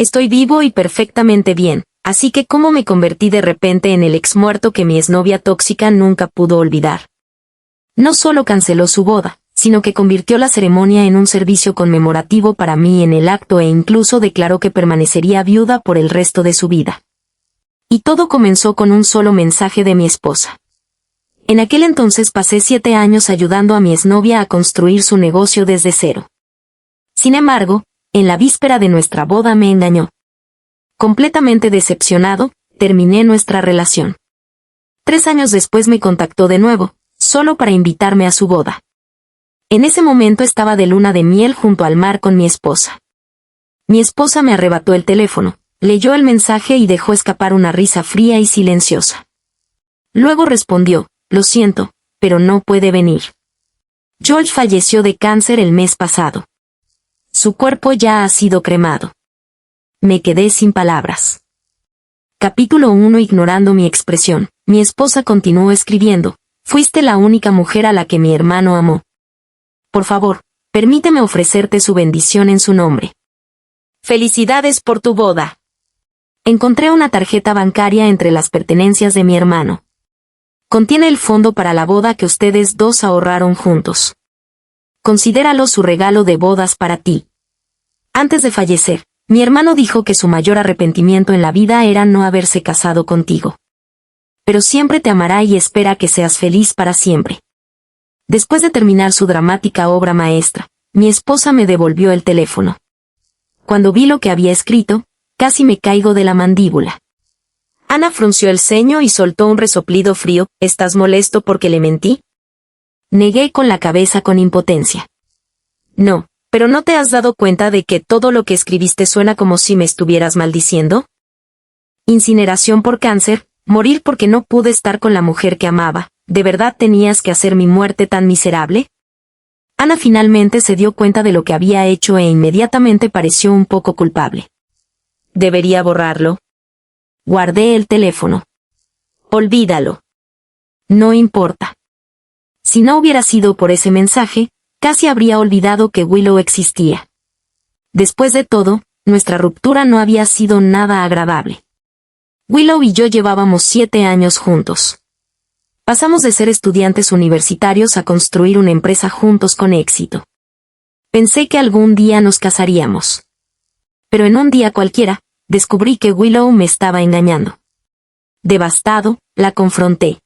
Estoy vivo y perfectamente bien, así que ¿cómo me convertí de repente en el ex muerto que mi exnovia tóxica nunca pudo olvidar? No solo canceló su boda, sino que convirtió la ceremonia en un servicio conmemorativo para mí en el acto e incluso declaró que permanecería viuda por el resto de su vida. Y todo comenzó con un solo mensaje de mi esposa. En aquel entonces pasé 7 años ayudando a mi exnovia a construir su negocio desde cero. Sin embargo, en la víspera de nuestra boda me engañó. Completamente decepcionado, terminé nuestra relación. 3 años después me contactó de nuevo, solo para invitarme a su boda. En ese momento estaba de luna de miel junto al mar con mi esposa. Mi esposa me arrebató el teléfono, leyó el mensaje y dejó escapar una risa fría y silenciosa. Luego respondió, lo siento, pero no puede venir. George falleció de cáncer el mes pasado. Su cuerpo ya ha sido cremado. Me quedé sin palabras. Capítulo 1. Ignorando mi expresión, mi esposa continuó escribiendo, fuiste la única mujer a la que mi hermano amó. Por favor, permíteme ofrecerte su bendición en su nombre. Felicidades por tu boda. Encontré una tarjeta bancaria entre las pertenencias de mi hermano. Contiene el fondo para la boda que ustedes dos ahorraron juntos. Considéralo su regalo de bodas para ti. Antes de fallecer, mi hermano dijo que su mayor arrepentimiento en la vida era no haberse casado contigo. Pero siempre te amará y espera que seas feliz para siempre. Después de terminar su dramática obra maestra, mi esposa me devolvió el teléfono. Cuando vi lo que había escrito, casi me caigo de la mandíbula. Ana frunció el ceño y soltó un resoplido frío. ¿Estás molesto porque le mentí? Negué con la cabeza con impotencia. No, pero ¿no te has dado cuenta de que todo lo que escribiste suena como si me estuvieras maldiciendo? Incineración por cáncer, morir porque no pude estar con la mujer que amaba. ¿De verdad tenías que hacer mi muerte tan miserable? Ana finalmente se dio cuenta de lo que había hecho e inmediatamente pareció un poco culpable. ¿Debería borrarlo? Guardé el teléfono. Olvídalo. No importa. Si no hubiera sido por ese mensaje, casi habría olvidado que Willow existía. Después de todo, nuestra ruptura no había sido nada agradable. Willow y yo llevábamos 7 años juntos. Pasamos de ser estudiantes universitarios a construir una empresa juntos con éxito. Pensé que algún día nos casaríamos. Pero en un día cualquiera, descubrí que Willow me estaba engañando. Devastado, la confronté.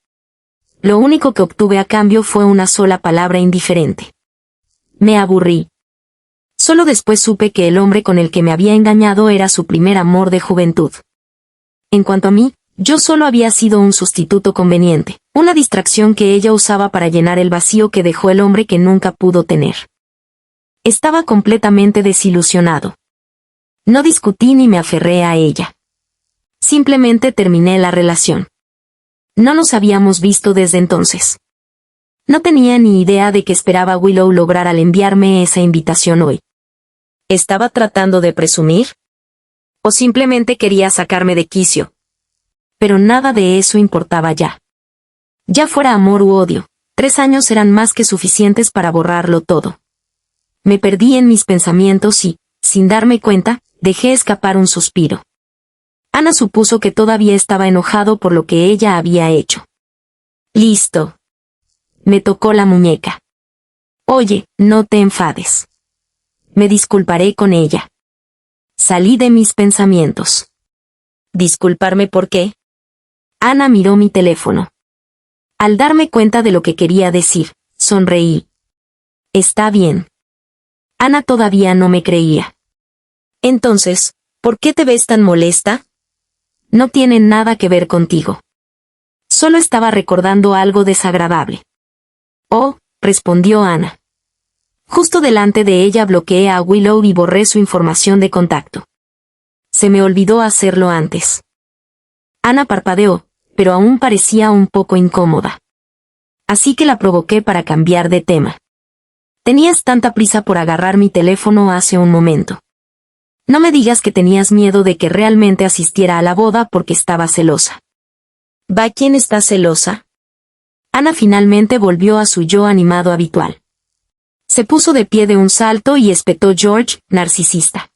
Lo único que obtuve a cambio fue una sola palabra indiferente. Me aburrí. Solo después supe que el hombre con el que me había engañado era su primer amor de juventud. En cuanto a mí, yo solo había sido un sustituto conveniente, una distracción que ella usaba para llenar el vacío que dejó el hombre que nunca pudo tener. Estaba completamente desilusionado. No discutí ni me aferré a ella. Simplemente terminé la relación. No nos habíamos visto desde entonces. No tenía ni idea de que esperaba Willow lograr al enviarme esa invitación hoy. ¿Estaba tratando de presumir? ¿O simplemente quería sacarme de quicio? Pero nada de eso importaba ya. Ya fuera amor u odio, 3 años eran más que suficientes para borrarlo todo. Me perdí en mis pensamientos y, sin darme cuenta, dejé escapar un suspiro. Ana supuso que todavía estaba enojado por lo que ella había hecho. Listo. Me tocó la muñeca. Oye, no te enfades. Me disculparé con ella. Salí de mis pensamientos. ¿Disculparme por qué? Ana miró mi teléfono. Al darme cuenta de lo que quería decir, sonreí. Está bien. Ana todavía no me creía. Entonces, ¿por qué te ves tan molesta? No tiene nada que ver contigo. Solo estaba recordando algo desagradable. Oh, respondió Ana. Justo delante de ella bloqueé a Willow y borré su información de contacto. Se me olvidó hacerlo antes. Ana parpadeó, pero aún parecía un poco incómoda. Así que la provoqué para cambiar de tema. Tenías tanta prisa por agarrar mi teléfono hace un momento. No me digas que tenías miedo de que realmente asistiera a la boda porque estaba celosa. ¿Va quién está celosa? Ana finalmente volvió a su yo animado habitual. Se puso de pie de un salto y espetó George, narcisista.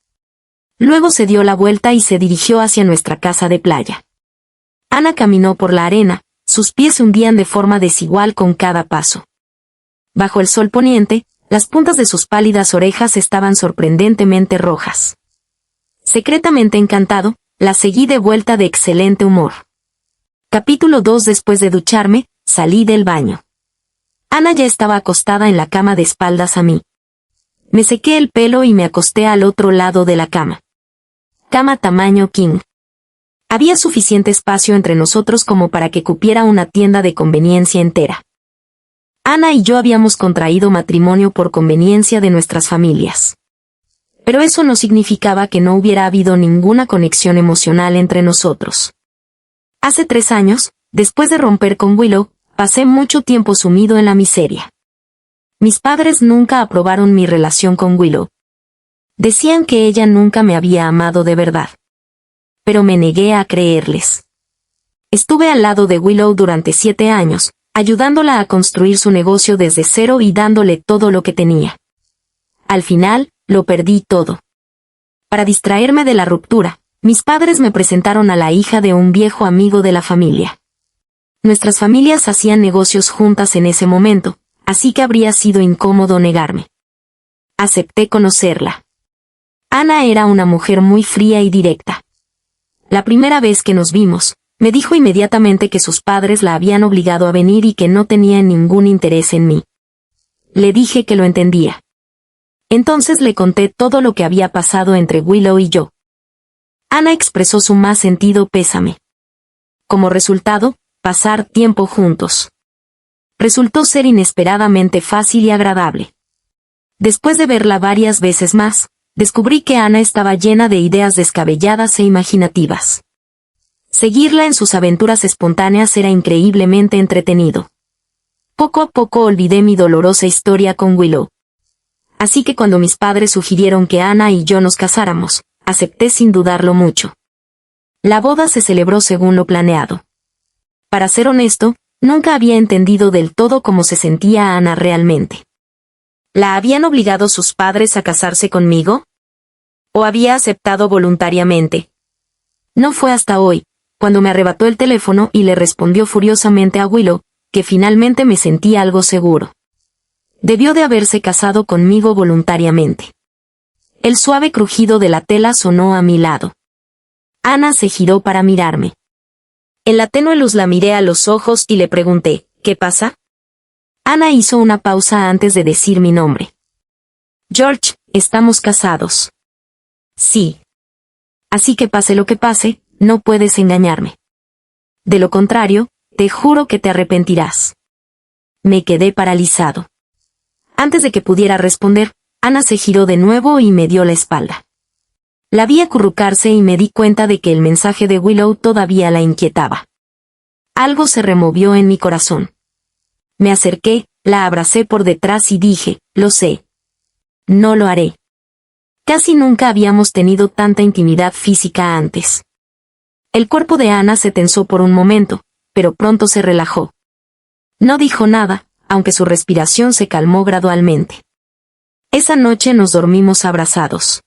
Luego se dio la vuelta y se dirigió hacia nuestra casa de playa. Ana caminó por la arena, sus pies se hundían de forma desigual con cada paso. Bajo el sol poniente, las puntas de sus pálidas orejas estaban sorprendentemente rojas. Secretamente encantado, la seguí de vuelta de excelente humor. Capítulo 2. Después de ducharme, salí del baño. Ana ya estaba acostada en la cama de espaldas a mí. Me sequé el pelo y me acosté al otro lado de la cama. Cama tamaño king. Había suficiente espacio entre nosotros como para que cupiera una tienda de conveniencia entera. Ana y yo habíamos contraído matrimonio por conveniencia de nuestras familias. Pero eso no significaba que no hubiera habido ninguna conexión emocional entre nosotros. Hace 3 años, después de romper con Willow, pasé mucho tiempo sumido en la miseria. Mis padres nunca aprobaron mi relación con Willow. Decían que ella nunca me había amado de verdad. Pero me negué a creerles. Estuve al lado de Willow durante 7 años, ayudándola a construir su negocio desde cero y dándole todo lo que tenía. Al final, lo perdí todo. Para distraerme de la ruptura, mis padres me presentaron a la hija de un viejo amigo de la familia. Nuestras familias hacían negocios juntas en ese momento, así que habría sido incómodo negarme. Acepté conocerla. Ana era una mujer muy fría y directa. La primera vez que nos vimos, me dijo inmediatamente que sus padres la habían obligado a venir y que no tenía ningún interés en mí. Le dije que lo entendía. Entonces le conté todo lo que había pasado entre Willow y yo. Ana expresó su más sentido pésame. Como resultado, pasar tiempo juntos resultó ser inesperadamente fácil y agradable. Después de verla varias veces más, descubrí que Ana estaba llena de ideas descabelladas e imaginativas. Seguirla en sus aventuras espontáneas era increíblemente entretenido. Poco a poco olvidé mi dolorosa historia con Willow. Así que cuando mis padres sugirieron que Ana y yo nos casáramos, acepté sin dudarlo mucho. La boda se celebró según lo planeado. Para ser honesto, nunca había entendido del todo cómo se sentía Ana realmente. ¿La habían obligado sus padres a casarse conmigo? ¿O había aceptado voluntariamente? No fue hasta hoy, cuando me arrebató el teléfono y le respondió furiosamente a Willow, que finalmente me sentí algo seguro. Debió de haberse casado conmigo voluntariamente. El suave crujido de la tela sonó a mi lado. Ana se giró para mirarme. En la tenue luz la miré a los ojos y le pregunté, ¿qué pasa? Ana hizo una pausa antes de decir mi nombre. George, estamos casados. Sí. Así que pase lo que pase, no puedes engañarme. De lo contrario, te juro que te arrepentirás. Me quedé paralizado. Antes de que pudiera responder, Ana se giró de nuevo y me dio la espalda. La vi acurrucarse y me di cuenta de que el mensaje de Willow todavía la inquietaba. Algo se removió en mi corazón. Me acerqué, la abracé por detrás y dije, lo sé. No lo haré. Casi nunca habíamos tenido tanta intimidad física antes. El cuerpo de Ana se tensó por un momento, pero pronto se relajó. No dijo nada, aunque su respiración se calmó gradualmente. Esa noche nos dormimos abrazados.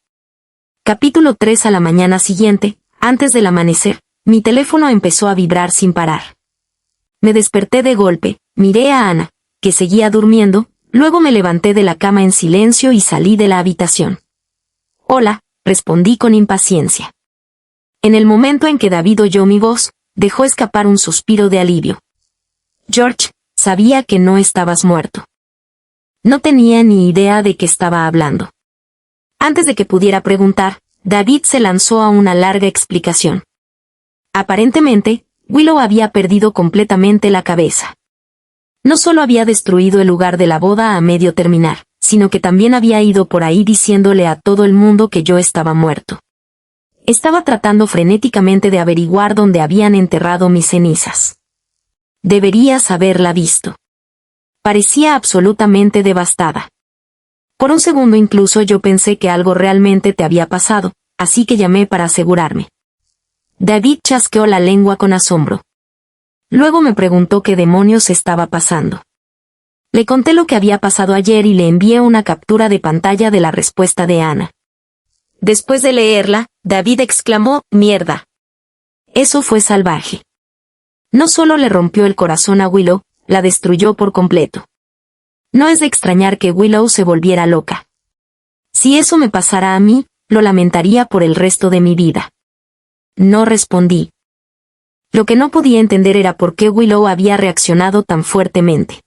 Capítulo 3. A la mañana siguiente, antes del amanecer, mi teléfono empezó a vibrar sin parar. Me desperté de golpe, miré a Ana, que seguía durmiendo, luego me levanté de la cama en silencio y salí de la habitación. Hola, respondí con impaciencia. En el momento en que David oyó mi voz, dejó escapar un suspiro de alivio. George, sabía que no estabas muerto. No tenía ni idea de qué estaba hablando. Antes de que pudiera preguntar, David se lanzó a una larga explicación. Aparentemente, Willow había perdido completamente la cabeza. No solo había destruido el lugar de la boda a medio terminar, sino que también había ido por ahí diciéndole a todo el mundo que yo estaba muerto. Estaba tratando frenéticamente de averiguar dónde habían enterrado mis cenizas. Deberías haberla visto. Parecía absolutamente devastada. Por un segundo incluso yo pensé que algo realmente te había pasado, así que llamé para asegurarme. David chasqueó la lengua con asombro. Luego me preguntó qué demonios estaba pasando. Le conté lo que había pasado ayer y le envié una captura de pantalla de la respuesta de Ana. Después de leerla, David exclamó, «¡Mierda!». Eso fue salvaje. No solo le rompió el corazón a Willow, la destruyó por completo. No es de extrañar que Willow se volviera loca. Si eso me pasara a mí, lo lamentaría por el resto de mi vida. No respondí. Lo que no podía entender era por qué Willow había reaccionado tan fuertemente.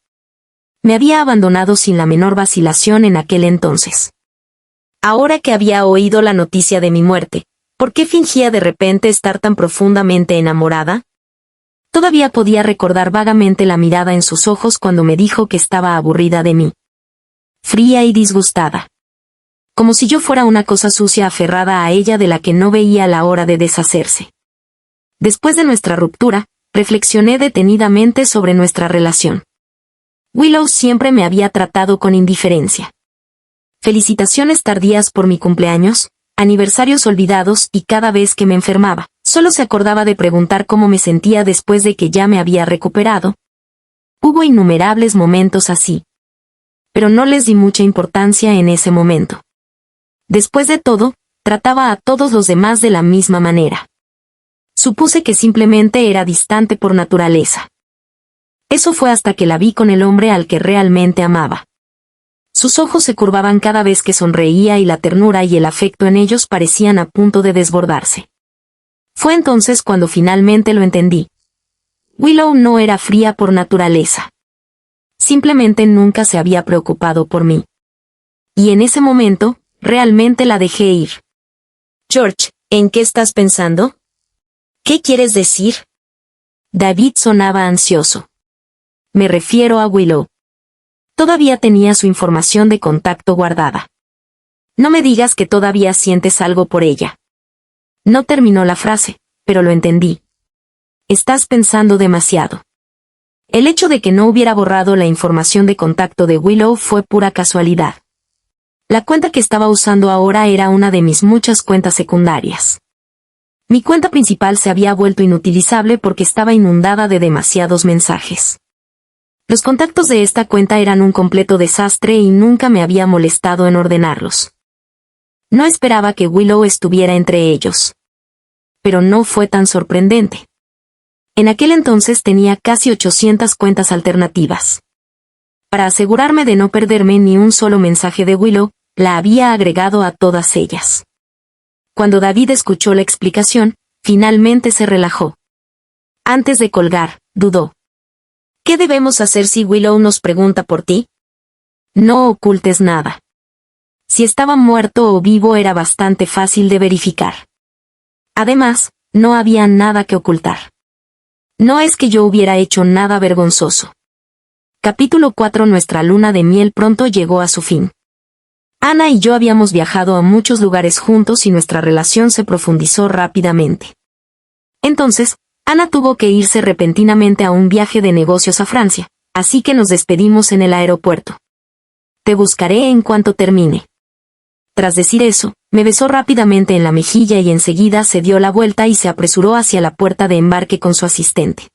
Me había abandonado sin la menor vacilación en aquel entonces. Ahora que había oído la noticia de mi muerte, ¿por qué fingía de repente estar tan profundamente enamorada? Todavía podía recordar vagamente la mirada en sus ojos cuando me dijo que estaba aburrida de mí. Fría y disgustada. Como si yo fuera una cosa sucia aferrada a ella de la que no veía la hora de deshacerse. Después de nuestra ruptura, reflexioné detenidamente sobre nuestra relación. Willow siempre me había tratado con indiferencia. Felicitaciones tardías por mi cumpleaños, aniversarios olvidados y cada vez que me enfermaba, solo se acordaba de preguntar cómo me sentía después de que ya me había recuperado. Hubo innumerables momentos así. Pero no les di mucha importancia en ese momento. Después de todo, trataba a todos los demás de la misma manera. Supuse que simplemente era distante por naturaleza. Eso fue hasta que la vi con el hombre al que realmente amaba. Sus ojos se curvaban cada vez que sonreía y la ternura y el afecto en ellos parecían a punto de desbordarse. Fue entonces cuando finalmente lo entendí. Willow no era fría por naturaleza. Simplemente nunca se había preocupado por mí. Y en ese momento, realmente la dejé ir. George, ¿en qué estás pensando? ¿Qué quieres decir? David sonaba ansioso. Me refiero a Willow. Todavía tenía su información de contacto guardada. No me digas que todavía sientes algo por ella. No terminó la frase, pero lo entendí. Estás pensando demasiado. El hecho de que no hubiera borrado la información de contacto de Willow fue pura casualidad. La cuenta que estaba usando ahora era una de mis muchas cuentas secundarias. Mi cuenta principal se había vuelto inutilizable porque estaba inundada de demasiados mensajes. Los contactos de esta cuenta eran un completo desastre y nunca me había molestado en ordenarlos. No esperaba que Willow estuviera entre ellos. Pero no fue tan sorprendente. En aquel entonces tenía casi 800 cuentas alternativas. Para asegurarme de no perderme ni un solo mensaje de Willow, la había agregado a todas ellas. Cuando David escuchó la explicación, finalmente se relajó. Antes de colgar, dudó. ¿Qué debemos hacer si Willow nos pregunta por ti? No ocultes nada. Si estaba muerto o vivo era bastante fácil de verificar. Además, no había nada que ocultar. No es que yo hubiera hecho nada vergonzoso. Capítulo 4. Nuestra luna de miel pronto llegó a su fin. Ana y yo habíamos viajado a muchos lugares juntos y nuestra relación se profundizó rápidamente. Entonces, Ana tuvo que irse repentinamente a un viaje de negocios a Francia, así que nos despedimos en el aeropuerto. Te buscaré en cuanto termine. Tras decir eso, me besó rápidamente en la mejilla y enseguida se dio la vuelta y se apresuró hacia la puerta de embarque con su asistente.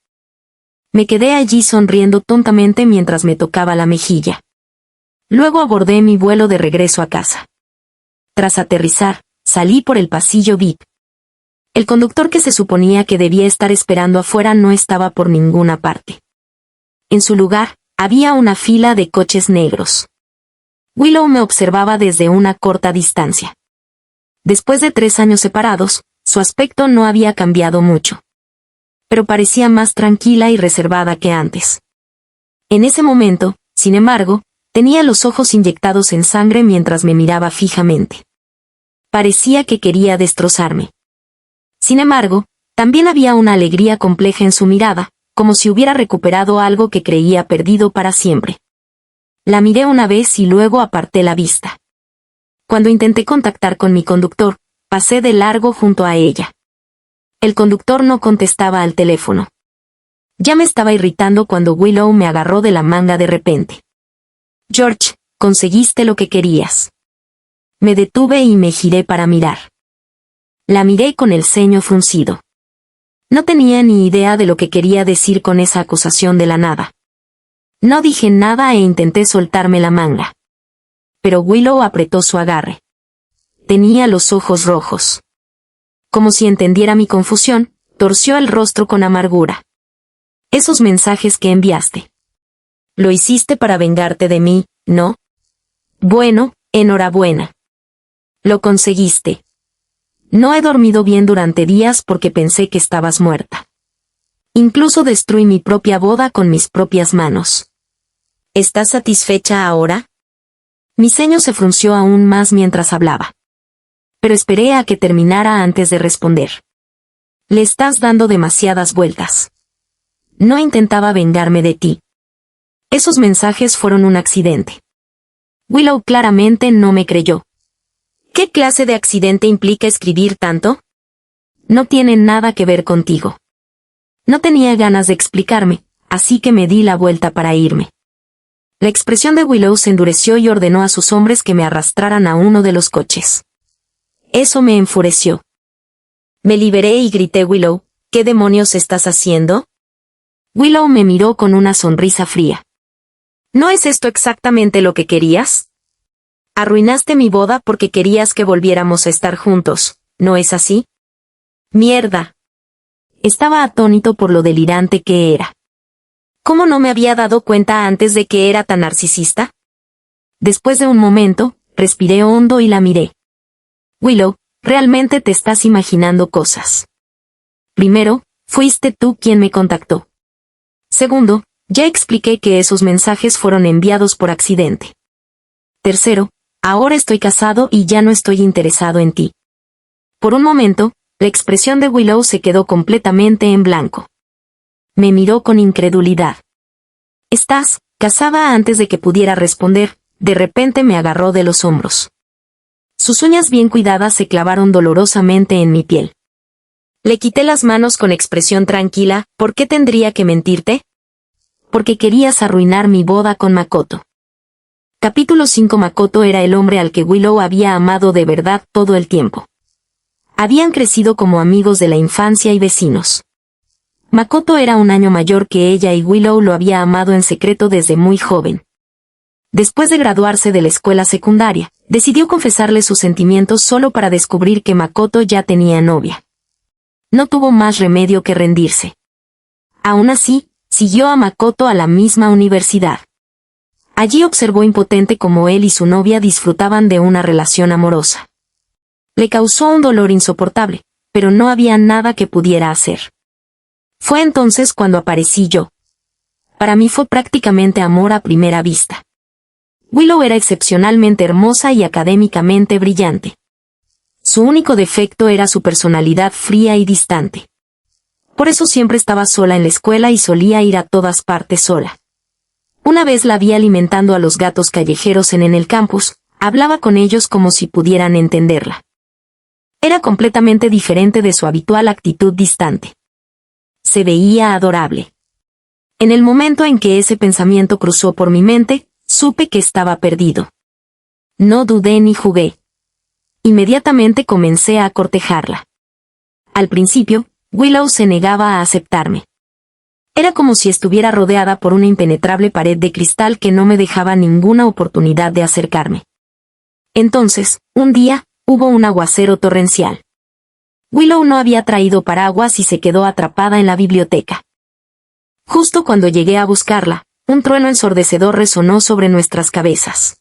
Me quedé allí sonriendo tontamente mientras me tocaba la mejilla. Luego abordé mi vuelo de regreso a casa. Tras aterrizar, salí por el pasillo VIP. El conductor que se suponía que debía estar esperando afuera no estaba por ninguna parte. En su lugar, había una fila de coches negros. Willow me observaba desde una corta distancia. Después de 3 años separados, su aspecto no había cambiado mucho. Pero parecía más tranquila y reservada que antes. En ese momento, sin embargo, tenía los ojos inyectados en sangre mientras me miraba fijamente. Parecía que quería destrozarme. Sin embargo, también había una alegría compleja en su mirada, como si hubiera recuperado algo que creía perdido para siempre. La miré una vez y luego aparté la vista. Cuando intenté contactar con mi conductor, pasé de largo junto a ella. El conductor no contestaba al teléfono. Ya me estaba irritando cuando Willow me agarró de la manga de repente. George, conseguiste lo que querías. Me detuve y me giré para mirar. La miré con el ceño fruncido. No tenía ni idea de lo que quería decir con esa acusación de la nada. No dije nada e intenté soltarme la manga. Pero Willow apretó su agarre. Tenía los ojos rojos. Como si entendiera mi confusión, torció el rostro con amargura. Esos mensajes que enviaste. Lo hiciste para vengarte de mí, ¿no? Bueno, enhorabuena. Lo conseguiste. No he dormido bien durante días porque pensé que estabas muerta. Incluso destruí mi propia boda con mis propias manos. ¿Estás satisfecha ahora? Mi ceño se frunció aún más mientras hablaba. Pero esperé a que terminara antes de responder. Le estás dando demasiadas vueltas. No intentaba vengarme de ti. Esos mensajes fueron un accidente. Willow claramente no me creyó. ¿Qué clase de accidente implica escribir tanto? No tiene nada que ver contigo. No tenía ganas de explicarme, así que me di la vuelta para irme. La expresión de Willow se endureció y ordenó a sus hombres que me arrastraran a uno de los coches. Eso me enfureció. Me liberé y grité: Willow, ¿qué demonios estás haciendo? Willow me miró con una sonrisa fría. ¿No es esto exactamente lo que querías? Arruinaste mi boda porque querías que volviéramos a estar juntos, ¿no es así? ¡Mierda! Estaba atónito por lo delirante que era. ¿Cómo no me había dado cuenta antes de que era tan narcisista? Después de un momento, respiré hondo y la miré. Willow, realmente te estás imaginando cosas. Primero, fuiste tú quien me contactó. Segundo, ya expliqué que esos mensajes fueron enviados por accidente. Tercero, ahora estoy casado y ya no estoy interesado en ti. Por un momento, la expresión de Willow se quedó completamente en blanco. Me miró con incredulidad. ¿Estás casada? Antes de que pudiera responder, de repente me agarró de los hombros. Sus uñas bien cuidadas se clavaron dolorosamente en mi piel. Le quité las manos con expresión tranquila. ¿Por qué tendría que mentirte? Porque querías arruinar mi boda con Makoto. Capítulo 5. Makoto era el hombre al que Willow había amado de verdad todo el tiempo. Habían crecido como amigos de la infancia y vecinos. Makoto era un año mayor que ella y Willow lo había amado en secreto desde muy joven. Después de graduarse de la escuela secundaria, decidió confesarle sus sentimientos solo para descubrir que Makoto ya tenía novia. No tuvo más remedio que rendirse. Aún así, siguió a Makoto a la misma universidad. Allí observó impotente cómo él y su novia disfrutaban de una relación amorosa. Le causó un dolor insoportable, pero no había nada que pudiera hacer. Fue entonces cuando aparecí yo. Para mí fue prácticamente amor a primera vista. Willow era excepcionalmente hermosa y académicamente brillante. Su único defecto era su personalidad fría y distante. Por eso siempre estaba sola en la escuela y solía ir a todas partes sola. Una vez la vi alimentando a los gatos callejeros en el campus, hablaba con ellos como si pudieran entenderla. Era completamente diferente de su habitual actitud distante. Se veía adorable. En el momento en que ese pensamiento cruzó por mi mente, supe que estaba perdido. No dudé ni jugué. Inmediatamente comencé a cortejarla. Al principio, Willow se negaba a aceptarme. Era como si estuviera rodeada por una impenetrable pared de cristal que no me dejaba ninguna oportunidad de acercarme. Entonces, un día, hubo un aguacero torrencial. Willow no había traído paraguas y se quedó atrapada en la biblioteca. Justo cuando llegué a buscarla, un trueno ensordecedor resonó sobre nuestras cabezas.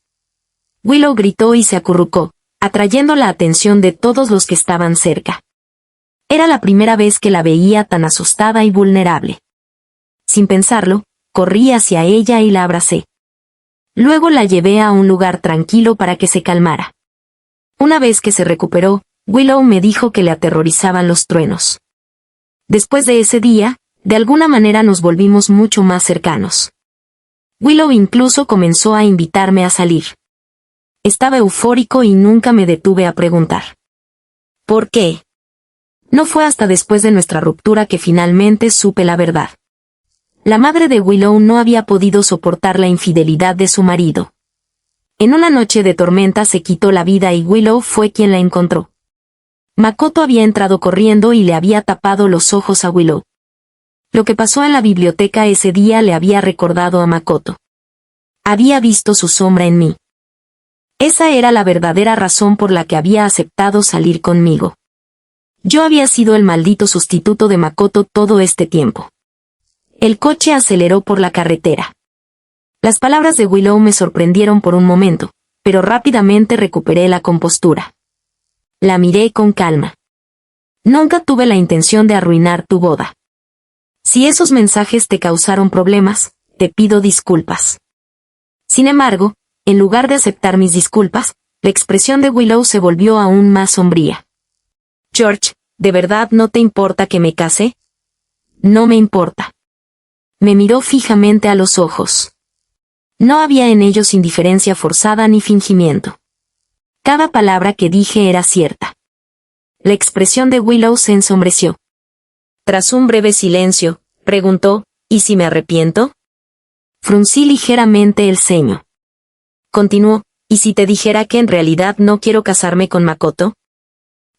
Willow gritó y se acurrucó, atrayendo la atención de todos los que estaban cerca. Era la primera vez que la veía tan asustada y vulnerable. Sin pensarlo, corrí hacia ella y la abracé. Luego la llevé a un lugar tranquilo para que se calmara. Una vez que se recuperó, Willow me dijo que le aterrorizaban los truenos. Después de ese día, de alguna manera nos volvimos mucho más cercanos. Willow incluso comenzó a invitarme a salir. Estaba eufórico y nunca me detuve a preguntar. ¿Por qué? No fue hasta después de nuestra ruptura que finalmente supe la verdad. La madre de Willow no había podido soportar la infidelidad de su marido. En una noche de tormenta se quitó la vida y Willow fue quien la encontró. Makoto había entrado corriendo y le había tapado los ojos a Willow. Lo que pasó en la biblioteca ese día le había recordado a Makoto. Había visto su sombra en mí. Esa era la verdadera razón por la que había aceptado salir conmigo. Yo había sido el maldito sustituto de Makoto todo este tiempo. El coche aceleró por la carretera. Las palabras de Willow me sorprendieron por un momento, pero rápidamente recuperé la compostura. La miré con calma. Nunca tuve la intención de arruinar tu boda. Si esos mensajes te causaron problemas, te pido disculpas. Sin embargo, en lugar de aceptar mis disculpas, la expresión de Willow se volvió aún más sombría. George, ¿de verdad no te importa que me case? No me importa. Me miró fijamente a los ojos. No había en ellos indiferencia forzada ni fingimiento. Cada palabra que dije era cierta. La expresión de Willow se ensombreció. Tras un breve silencio, preguntó, ¿y si me arrepiento? Fruncí ligeramente el ceño. Continuó, ¿y si te dijera que en realidad no quiero casarme con Makoto?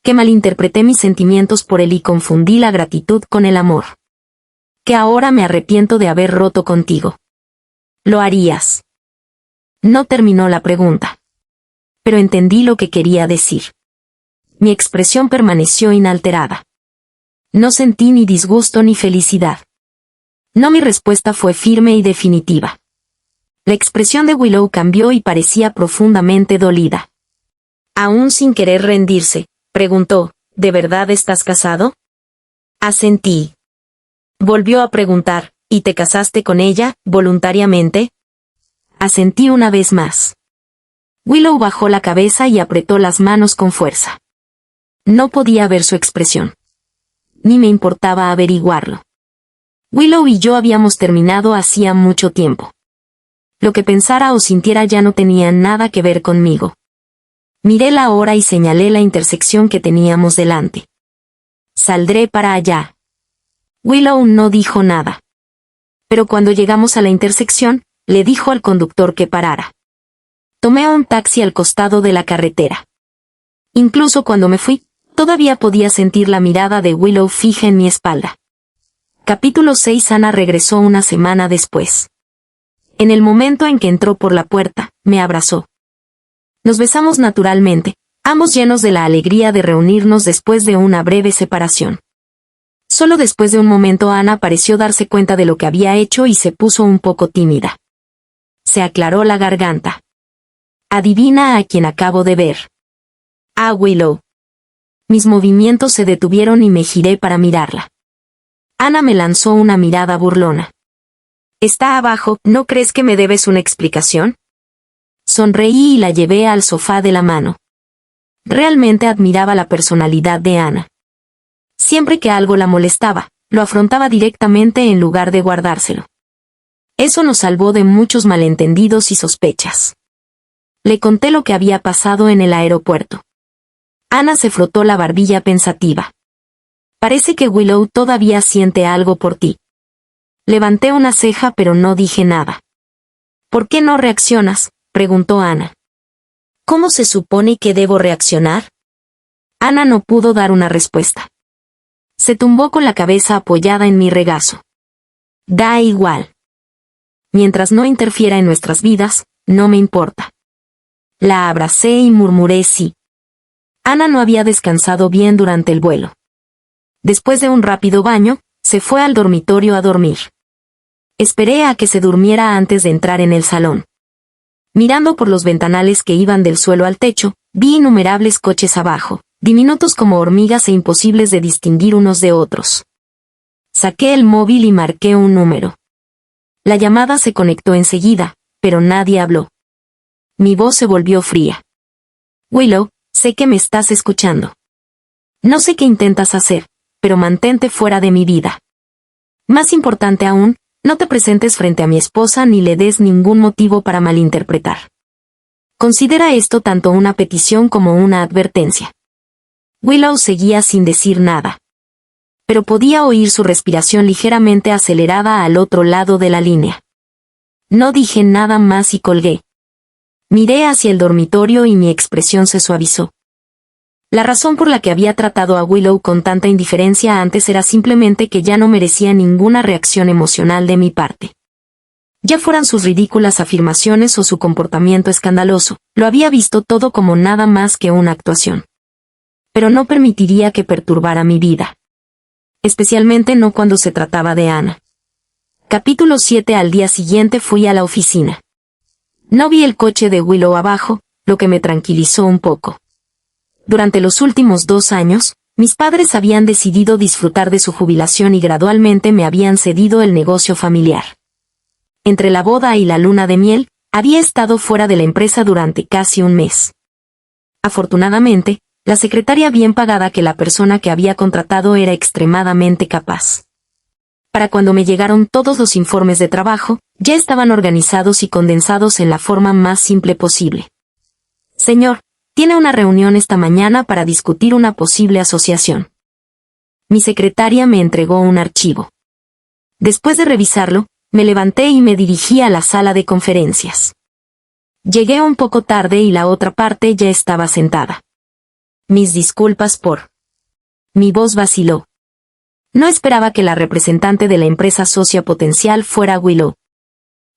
Que malinterpreté mis sentimientos por él y confundí la gratitud con el amor. Que ahora me arrepiento de haber roto contigo. ¿Lo harías? No terminó la pregunta. Pero entendí lo que quería decir. Mi expresión permaneció inalterada. No sentí ni disgusto ni felicidad. No, mi respuesta fue firme y definitiva. La expresión de Willow cambió y parecía profundamente dolida. Aún sin querer rendirse, preguntó, ¿de verdad estás casado? Asentí. Volvió a preguntar, ¿y te casaste con ella, voluntariamente? Asentí una vez más. Willow bajó la cabeza y apretó las manos con fuerza. No podía ver su expresión. Ni me importaba averiguarlo. Willow y yo habíamos terminado hacía mucho tiempo. Lo que pensara o sintiera ya no tenía nada que ver conmigo. Miré la hora y señalé la intersección que teníamos delante. Saldré para allá. Willow no dijo nada. Pero cuando llegamos a la intersección, le dijo al conductor que parara. Tomé un taxi al costado de la carretera. Incluso cuando me fui, todavía podía sentir la mirada de Willow fija en mi espalda. Capítulo 6. Ana regresó una semana después. En el momento en que entró por la puerta, me abrazó. Nos besamos naturalmente, ambos llenos de la alegría de reunirnos después de una breve separación. Solo después de un momento Ana pareció darse cuenta de lo que había hecho y se puso un poco tímida. Se aclaró la garganta. Adivina a quién acabo de ver. A Willow. Mis movimientos se detuvieron y me giré para mirarla. Ana me lanzó una mirada burlona. Está abajo, ¿no crees que me debes una explicación? Sonreí y la llevé al sofá de la mano. Realmente admiraba la personalidad de Ana. Siempre que algo la molestaba, lo afrontaba directamente en lugar de guardárselo. Eso nos salvó de muchos malentendidos y sospechas. Le conté lo que había pasado en el aeropuerto. Ana se frotó la barbilla pensativa. Parece que Willow todavía siente algo por ti. Levanté una ceja pero no dije nada. ¿Por qué no reaccionas?, preguntó Ana. ¿Cómo se supone que debo reaccionar? Ana no pudo dar una respuesta. Se tumbó con la cabeza apoyada en mi regazo. Da igual. Mientras no interfiera en nuestras vidas, no me importa. La abracé y murmuré sí. Ana no había descansado bien durante el vuelo. Después de un rápido baño, se fue al dormitorio a dormir. Esperé a que se durmiera antes de entrar en el salón. Mirando por los ventanales que iban del suelo al techo, vi innumerables coches abajo, diminutos como hormigas e imposibles de distinguir unos de otros. Saqué el móvil y marqué un número. La llamada se conectó enseguida, pero nadie habló. Mi voz se volvió fría. Willow, sé que me estás escuchando. No sé qué intentas hacer, pero mantente fuera de mi vida. Más importante aún, no te presentes frente a mi esposa ni le des ningún motivo para malinterpretar. Considera esto tanto una petición como una advertencia. Willow seguía sin decir nada. Pero podía oír su respiración ligeramente acelerada al otro lado de la línea. No dije nada más y colgué. Miré hacia el dormitorio y mi expresión se suavizó. La razón por la que había tratado a Willow con tanta indiferencia antes era simplemente que ya no merecía ninguna reacción emocional de mi parte. Ya fueran sus ridículas afirmaciones o su comportamiento escandaloso, lo había visto todo como nada más que una actuación. Pero no permitiría que perturbara mi vida. Especialmente no cuando se trataba de Ana. Capítulo 7. Al día siguiente fui a la oficina. No vi el coche de Willow abajo, lo que me tranquilizó un poco. Durante los últimos 2 años, mis padres habían decidido disfrutar de su jubilación y gradualmente me habían cedido el negocio familiar. Entre la boda y la luna de miel, había estado fuera de la empresa durante casi un mes. Afortunadamente, la secretaria bien pagada que la persona que había contratado era extremadamente capaz. Para cuando me llegaron todos los informes de trabajo, ya estaban organizados y condensados en la forma más simple posible. Señor, tiene una reunión esta mañana para discutir una posible asociación. Mi secretaria me entregó un archivo. Después de revisarlo, me levanté y me dirigí a la sala de conferencias. Llegué un poco tarde y la otra parte ya estaba sentada. Mis disculpas por... Mi voz vaciló. No esperaba que la representante de la empresa socia potencial fuera Willow.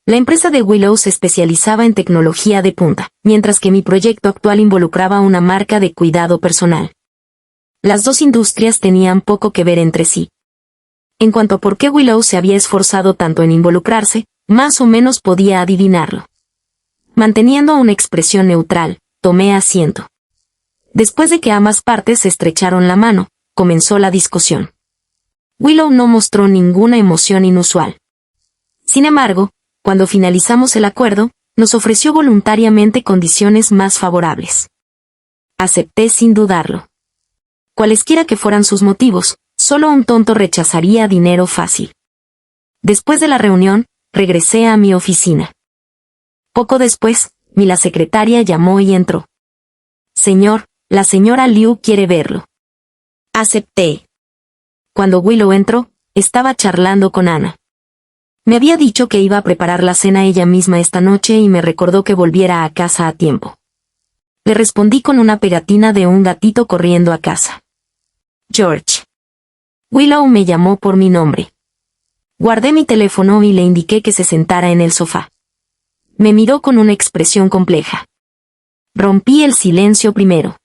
La empresa de Willow se especializaba en tecnología de punta, mientras que mi proyecto actual involucraba una marca de cuidado personal. Las dos industrias tenían poco que ver entre sí. En cuanto a por qué Willow se había esforzado tanto en involucrarse, más o menos podía adivinarlo. Manteniendo una expresión neutral, tomé asiento. Después de que ambas partes se estrecharon la mano, comenzó la discusión. Willow no mostró ninguna emoción inusual. Sin embargo, cuando finalizamos el acuerdo, nos ofreció voluntariamente condiciones más favorables. Acepté sin dudarlo. Cualesquiera que fueran sus motivos, solo un tonto rechazaría dinero fácil. Después de la reunión, regresé a mi oficina. Poco después, la secretaria llamó y entró. Señor, la señora Liu quiere verlo. Acepté. Cuando Willow entró, estaba charlando con Ana. Me había dicho que iba a preparar la cena ella misma esta noche y me recordó que volviera a casa a tiempo. Le respondí con una pegatina de un gatito corriendo a casa. George. Willow me llamó por mi nombre. Guardé mi teléfono y le indiqué que se sentara en el sofá. Me miró con una expresión compleja. Rompí el silencio primero.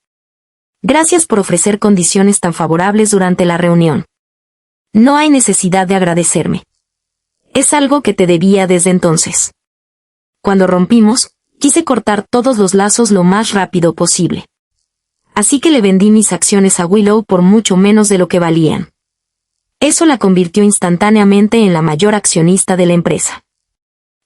Gracias por ofrecer condiciones tan favorables durante la reunión. No hay necesidad de agradecerme. Es algo que te debía desde entonces. Cuando rompimos, quise cortar todos los lazos lo más rápido posible. Así que le vendí mis acciones a Willow por mucho menos de lo que valían. Eso la convirtió instantáneamente en la mayor accionista de la empresa.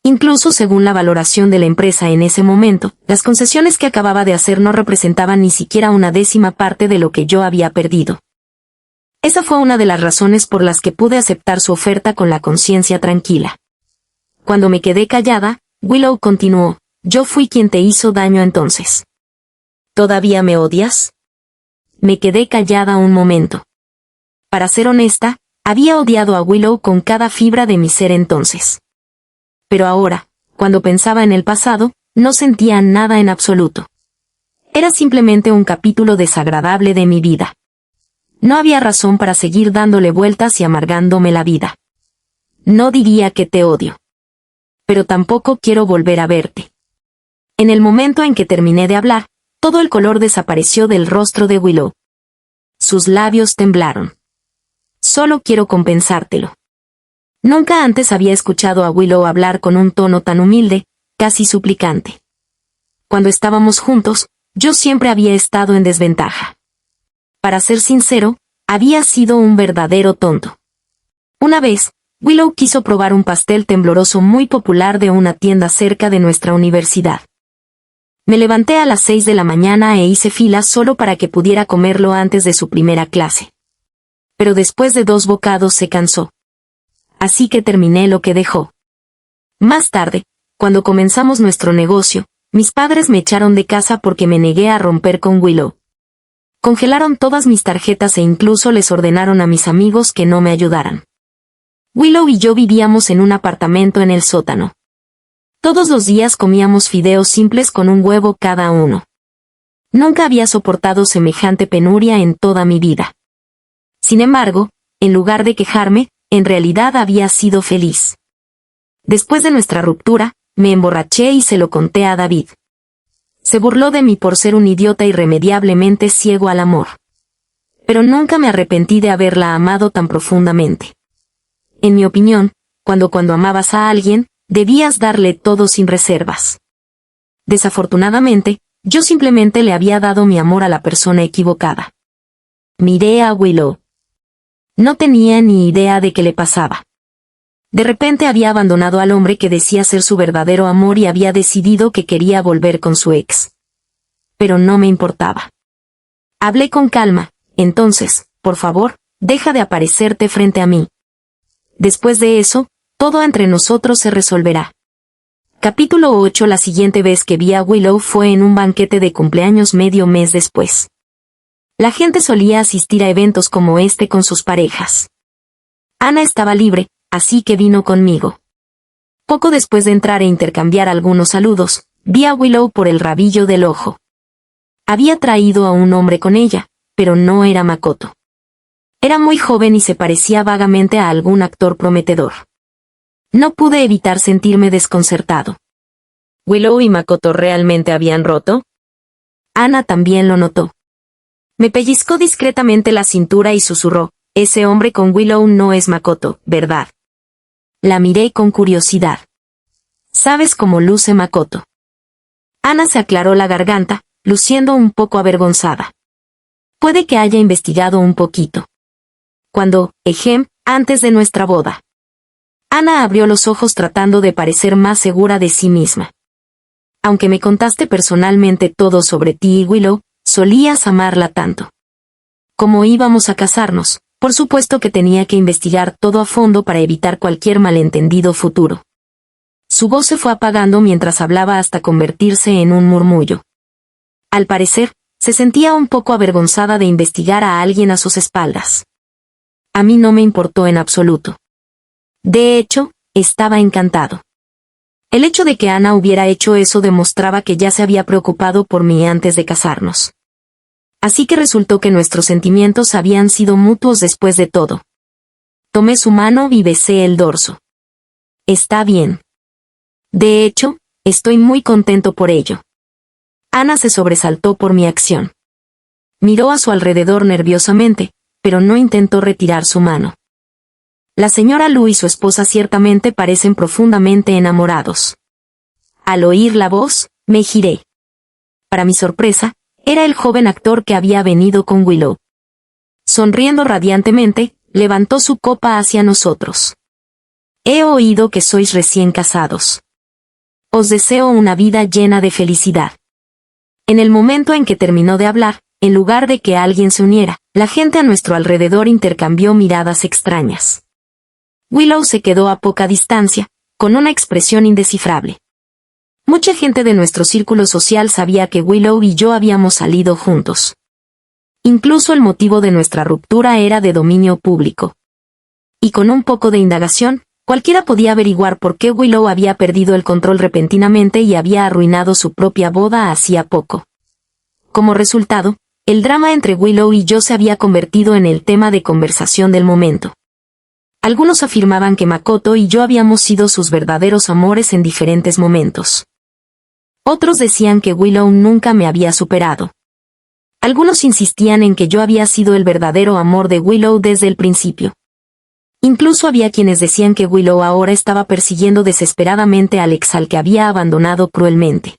Incluso según la valoración de la empresa en ese momento, las concesiones que acababa de hacer no representaban ni siquiera una décima parte de lo que yo había perdido. Esa fue una de las razones por las que pude aceptar su oferta con la conciencia tranquila. Cuando me quedé callada, Willow continuó, yo fui quien te hizo daño entonces. ¿Todavía me odias? Me quedé callada un momento. Para ser honesta, había odiado a Willow con cada fibra de mi ser entonces. Pero ahora, cuando pensaba en el pasado, no sentía nada en absoluto. Era simplemente un capítulo desagradable de mi vida. No había razón para seguir dándole vueltas y amargándome la vida. No diría que te odio. Pero tampoco quiero volver a verte. En el momento en que terminé de hablar, todo el color desapareció del rostro de Willow. Sus labios temblaron. Solo quiero compensártelo. Nunca antes había escuchado a Willow hablar con un tono tan humilde, casi suplicante. Cuando estábamos juntos, yo siempre había estado en desventaja. Para ser sincero, había sido un verdadero tonto. Una vez, Willow quiso probar un pastel tembloroso muy popular de una tienda cerca de nuestra universidad. Me levanté a las 6 de la mañana e hice fila solo para que pudiera comerlo antes de su primera clase. Pero después de 2 bocados se cansó. Así que terminé lo que dejó. Más tarde, cuando comenzamos nuestro negocio, mis padres me echaron de casa porque me negué a romper con Willow. Congelaron todas mis tarjetas e incluso les ordenaron a mis amigos que no me ayudaran. Willow y yo vivíamos en un apartamento en el sótano. Todos los días comíamos fideos simples con un huevo cada uno. Nunca había soportado semejante penuria en toda mi vida. Sin embargo, en lugar de quejarme, en realidad había sido feliz. Después de nuestra ruptura, me emborraché y se lo conté a David. Se burló de mí por ser un idiota irremediablemente ciego al amor. Pero nunca me arrepentí de haberla amado tan profundamente. En mi opinión, cuando amabas a alguien, debías darle todo sin reservas. Desafortunadamente, yo simplemente le había dado mi amor a la persona equivocada. Miré a Willow. No tenía ni idea de qué le pasaba. De repente había abandonado al hombre que decía ser su verdadero amor y había decidido que quería volver con su ex. Pero no me importaba. Hablé con calma. Entonces, por favor, deja de aparecerte frente a mí. Después de eso, todo entre nosotros se resolverá. Capítulo 8. La siguiente vez que vi a Willow fue en un banquete de cumpleaños medio mes después. La gente solía asistir a eventos como este con sus parejas. Ana estaba libre, así que vino conmigo. Poco después de entrar e intercambiar algunos saludos, vi a Willow por el rabillo del ojo. Había traído a un hombre con ella, pero no era Makoto. Era muy joven y se parecía vagamente a algún actor prometedor. No pude evitar sentirme desconcertado. ¿Willow y Makoto realmente habían roto? Ana también lo notó. Me pellizcó discretamente la cintura y susurró, ese hombre con Willow no es Makoto, ¿verdad? La miré con curiosidad. ¿Sabes cómo luce Makoto? Ana se aclaró la garganta, luciendo un poco avergonzada. Puede que haya investigado un poquito. Antes de nuestra boda. Ana abrió los ojos tratando de parecer más segura de sí misma. Aunque me contaste personalmente todo sobre ti y Willow, solías amarla tanto. ¿Cómo íbamos a casarnos? Por supuesto que tenía que investigar todo a fondo para evitar cualquier malentendido futuro. Su voz se fue apagando mientras hablaba hasta convertirse en un murmullo. Al parecer, se sentía un poco avergonzada de investigar a alguien a sus espaldas. A mí no me importó en absoluto. De hecho, estaba encantado. El hecho de que Ana hubiera hecho eso demostraba que ya se había preocupado por mí antes de casarnos. Así que resultó que nuestros sentimientos habían sido mutuos después de todo. Tomé su mano y besé el dorso. Está bien. De hecho, estoy muy contento por ello. Ana se sobresaltó por mi acción. Miró a su alrededor nerviosamente, pero no intentó retirar su mano. La señora Lu y su esposa ciertamente parecen profundamente enamorados. Al oír la voz, me giré. Para mi sorpresa, era el joven actor que había venido con Willow. Sonriendo radiantemente, levantó su copa hacia nosotros. He oído que sois recién casados. Os deseo una vida llena de felicidad. En el momento en que terminó de hablar, en lugar de que alguien se uniera, la gente a nuestro alrededor intercambió miradas extrañas. Willow se quedó a poca distancia, con una expresión indescifrable. Mucha gente de nuestro círculo social sabía que Willow y yo habíamos salido juntos. Incluso el motivo de nuestra ruptura era de dominio público. Y con un poco de indagación, cualquiera podía averiguar por qué Willow había perdido el control repentinamente y había arruinado su propia boda hacía poco. Como resultado, el drama entre Willow y yo se había convertido en el tema de conversación del momento. Algunos afirmaban que Makoto y yo habíamos sido sus verdaderos amores en diferentes momentos. Otros decían que Willow nunca me había superado. Algunos insistían en que yo había sido el verdadero amor de Willow desde el principio. Incluso había quienes decían que Willow ahora estaba persiguiendo desesperadamente al ex al que había abandonado cruelmente.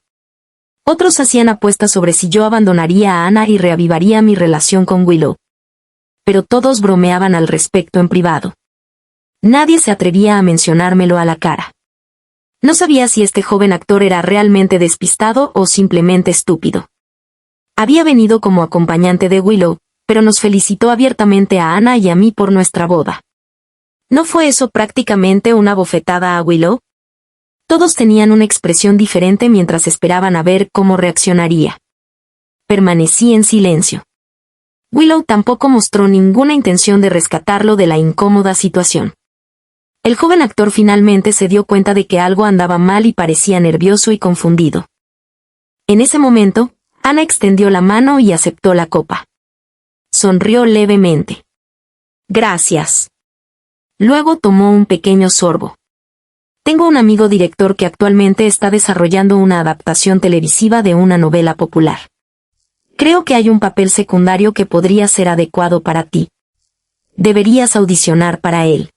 Otros hacían apuestas sobre si yo abandonaría a Ana y reavivaría mi relación con Willow. Pero todos bromeaban al respecto en privado. Nadie se atrevía a mencionármelo a la cara. No sabía si este joven actor era realmente despistado o simplemente estúpido. Había venido como acompañante de Willow, pero nos felicitó abiertamente a Ana y a mí por nuestra boda. ¿No fue eso prácticamente una bofetada a Willow? Todos tenían una expresión diferente mientras esperaban a ver cómo reaccionaría. Permanecí en silencio. Willow tampoco mostró ninguna intención de rescatarlo de la incómoda situación. El joven actor finalmente se dio cuenta de que algo andaba mal y parecía nervioso y confundido. En ese momento, Ana extendió la mano y aceptó la copa. Sonrió levemente. Gracias. Luego tomó un pequeño sorbo. Tengo un amigo director que actualmente está desarrollando una adaptación televisiva de una novela popular. Creo que hay un papel secundario que podría ser adecuado para ti. Deberías audicionar para él.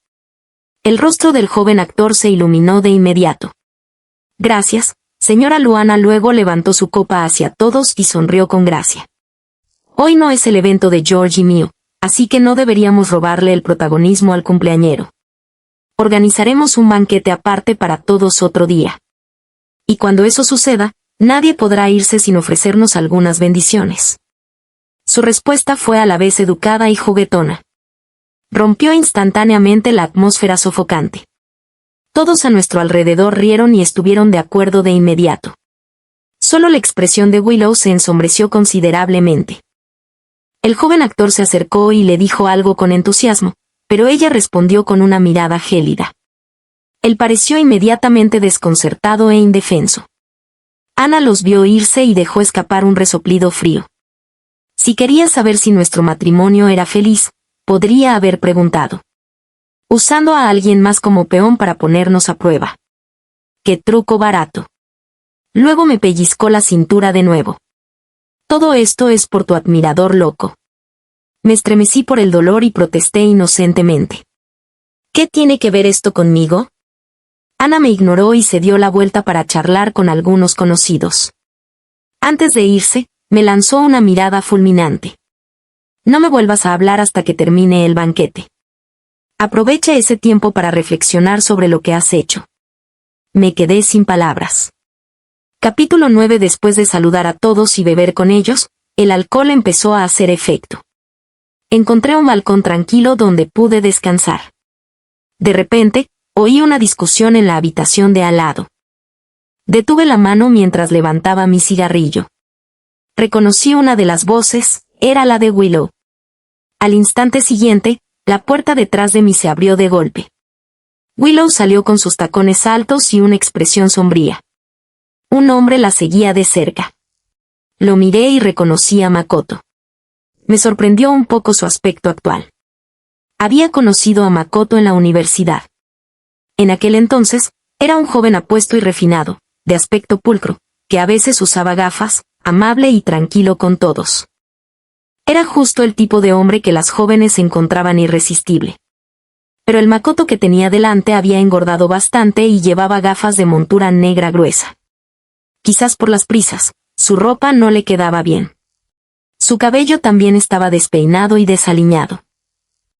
El rostro del joven actor se iluminó de inmediato. Gracias, señora Luana. Luego levantó su copa hacia todos y sonrió con gracia. Hoy no es el evento de George y mío, así que no deberíamos robarle el protagonismo al cumpleañero. Organizaremos un banquete aparte para todos otro día. Y cuando eso suceda, nadie podrá irse sin ofrecernos algunas bendiciones. Su respuesta fue a la vez educada y juguetona. Rompió instantáneamente la atmósfera sofocante. Todos a nuestro alrededor rieron y estuvieron de acuerdo de inmediato. Solo la expresión de Willow se ensombreció considerablemente. El joven actor se acercó y le dijo algo con entusiasmo, pero ella respondió con una mirada gélida. Él pareció inmediatamente desconcertado e indefenso. Ana los vio irse y dejó escapar un resoplido frío. Si quería saber si nuestro matrimonio era feliz, podría haber preguntado. Usando a alguien más como peón para ponernos a prueba. ¡Qué truco barato! Luego me pellizcó la cintura de nuevo. Todo esto es por tu admirador loco. Me estremecí por el dolor y protesté inocentemente. ¿Qué tiene que ver esto conmigo? Ana me ignoró y se dio la vuelta para charlar con algunos conocidos. Antes de irse, me lanzó una mirada fulminante. No me vuelvas a hablar hasta que termine el banquete. Aprovecha ese tiempo para reflexionar sobre lo que has hecho. Me quedé sin palabras. Capítulo 9. Después de saludar a todos y beber con ellos, el alcohol empezó a hacer efecto. Encontré un balcón tranquilo donde pude descansar. De repente, oí una discusión en la habitación de al lado. Detuve la mano mientras levantaba mi cigarrillo. Reconocí una de las voces, era la de Willow. Al instante siguiente, la puerta detrás de mí se abrió de golpe. Willow salió con sus tacones altos y una expresión sombría. Un hombre la seguía de cerca. Lo miré y reconocí a Makoto. Me sorprendió un poco su aspecto actual. Había conocido a Makoto en la universidad. En aquel entonces, era un joven apuesto y refinado, de aspecto pulcro, que a veces usaba gafas, amable y tranquilo con todos. Era justo el tipo de hombre que las jóvenes encontraban irresistible. Pero el Makoto que tenía delante había engordado bastante y llevaba gafas de montura negra gruesa. Quizás por las prisas, su ropa no le quedaba bien. Su cabello también estaba despeinado y desaliñado.